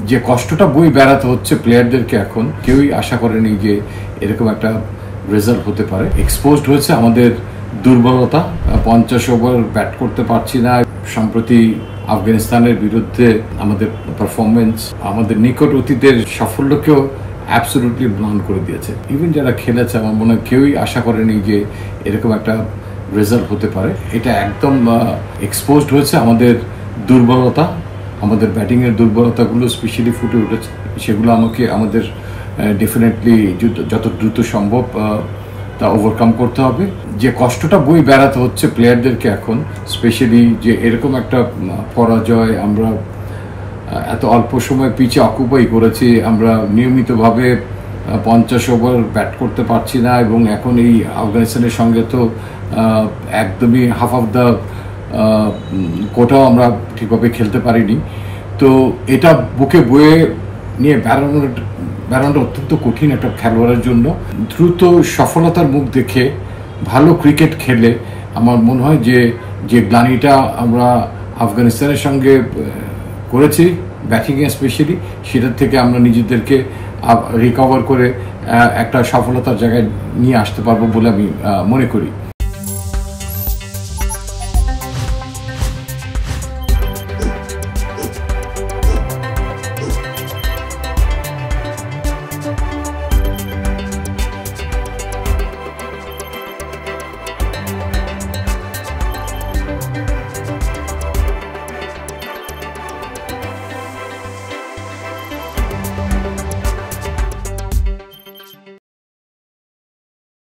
যে কষ্টটা বই বেড়াতে হচ্ছে প্লেয়ারদেরকে, এখন কেউই আশা করেনি যে এরকম একটা রেজাল্ট হতে পারে। এক্সপোজড হয়েছে আমাদের দুর্বলতা, 50 ওভার ব্যাট করতে পারছি না। সম্প্রতি আফগানিস্তানের বিরুদ্ধে আমাদের পারফরমেন্স আমাদের নিকট অতীতের সাফল্যকেও অ্যাবসলিউটলি ব্লান করে দিয়েছে। ইভেন যারা খেলেছে আমার মনে হয় কেউই আশা করেনি যে এরকম একটা রেজাল্ট হতে পারে। এটা একদম এক্সপোজড হয়েছে আমাদের দুর্বলতা, আমাদের ব্যাটিংয়ের দুর্বলতাগুলো স্পেশালি ফুটে উঠেছে। সেগুলো আমাদের ডেফিনেটলি যত দ্রুত সম্ভব তা ওভারকাম করতে হবে। যে কষ্টটা বই বেড়াতে হচ্ছে প্লেয়ারদেরকে এখন, স্পেশালি যে এরকম একটা পরাজয় আমরা এত অল্প সময় পিচে অকুপাই করেছি, আমরা নিয়মিতভাবে 50 ওভার ব্যাট করতে পারছি না, এবং এখন এই আফগানিস্তানের সঙ্গে তো একদমই হাফ অফ দ্য কোটাও আমরা ঠিকভাবে খেলতে পারিনি। তো এটা বুকে বয়ে নিয়ে বেড়ানোটা অত্যন্ত কঠিন একটা খেলোয়াড়ের জন্য। দ্রুত সফলতার মুখ দেখে ভালো ক্রিকেট খেলে আমার মনে হয় যে গ্লানিটা আমরা আফগানিস্তানের সঙ্গে করেছি ব্যাটিংয়ে স্পেশালি, সেটার থেকে আমরা নিজেদেরকে রিকভার করে একটা সফলতার জায়গায় নিয়ে আসতে পারবো বলে আমি মনে করি।